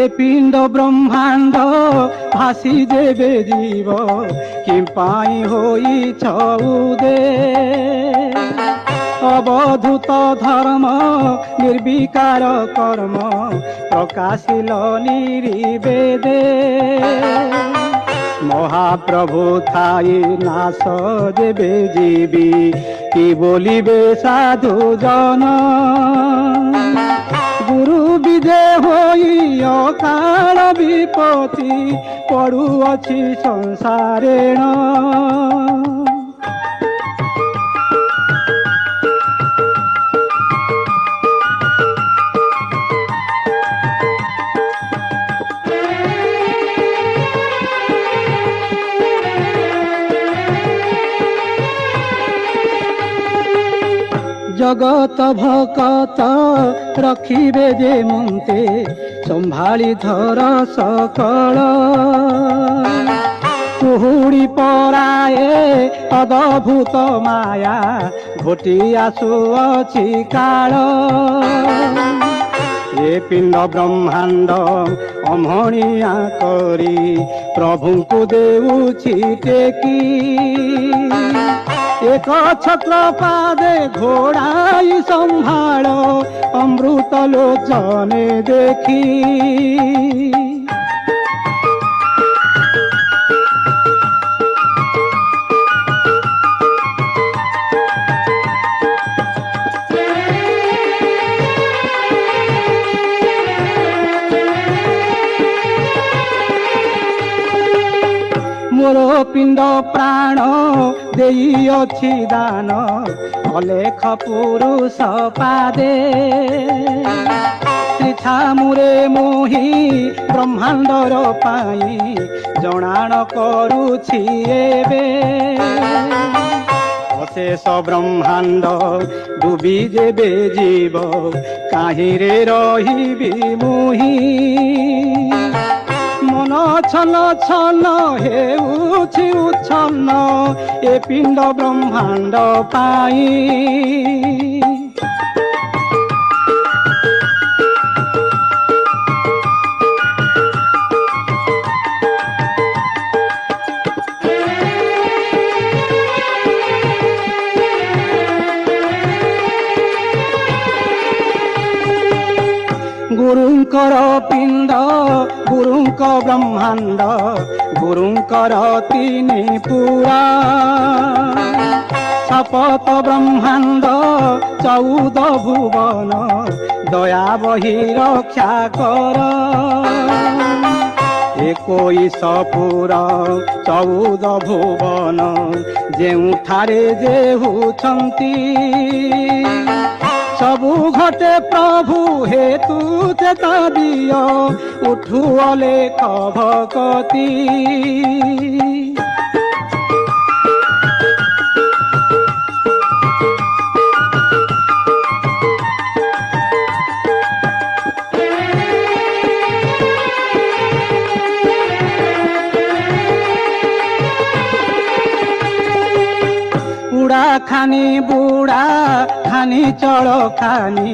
ए पिंड ब्रह्मांड भासी देवे जीव कि पाई होई छउदे अवधूत धर्म निर्विकार कर्म प्रकाशिल निर्वेदे महाप्रभु थाई नाश देवे जीवी कि बोलिबे साधु जन गुरु विदे होई अकाल विपत्ति पड़ुअछि संसारेण जगत भकत रखिबे जे मुंते संभाली धर सकल कुहुड़ी पराए अद्भुत माया घोटी आसुअछि काल ए पिंड ब्रह्मांड अमणिया करी प्रभु को देउछि टेकी एक छत्र पादे घोड़ाई संभाल अमृत लोचने देखी मोर पिंड प्राण देई अछि दान अलेख पुरुष पादे श्रीछा मुरे मोही ब्रह्मांडर पाई जणाण करुछि एबे अशेष ब्रह्मांड डूबी जेबे जीव काहिरे रहिबी मुही मन छन छन हेउछि उच्छन्न ए पिंड ब्रह्मांड पाई गुरुंकर पिंड गुरुंक ब्रह्मांड गुरुंकर तीनि पुरा सपत ब्रह्मांड 14 भुवन दया बही रक्षा कर 21 पुरा 14 भुवन जेउठारे जेहुछंती सबु घटे प्रभु हेतु चेता दियो उठु अलेख भकति बुढ़ा खानी बुढ़ा खानी चल खानी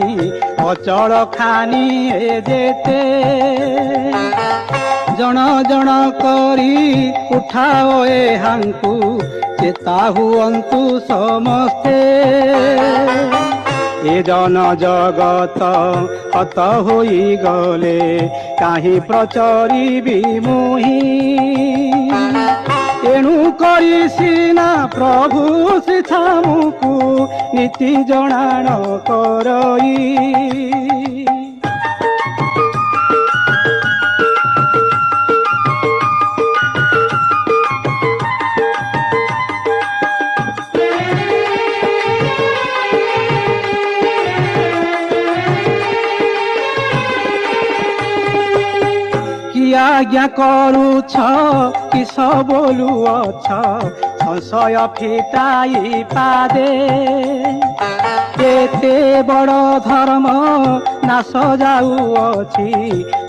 अचल खानी ए जेते जन जन करी उठाओ ए हांकु चेता हुअंतु समस्ते ए जन जगत हत होई गले काहि प्रचरिबी मुही एणु करी सीना प्रभु श्रीछामुकु नीति जणाण करई आज्ञा करुछ किस बोलुअछ संशय फिटाई पादे एते बड़ धर्म नाश जाउअछि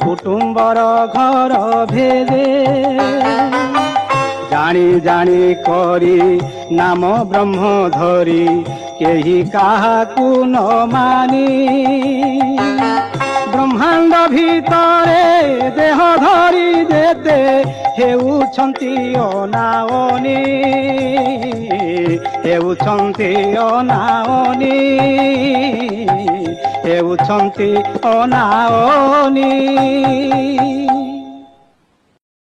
कुटुंबर घर भेदे जानी जानी करी नाम ब्रह्म धरी केही काहाकु न मानी ବ୍ରହ୍ମାଣ୍ଡ ଭିତରେ ଦେହ ଧରି ଯେତେ ହେଉଛନ୍ତି ଅନାଅନି ହେଉଛନ୍ତି ଅନାଅନି ହେଉଛନ୍ତି ଅନାଅନି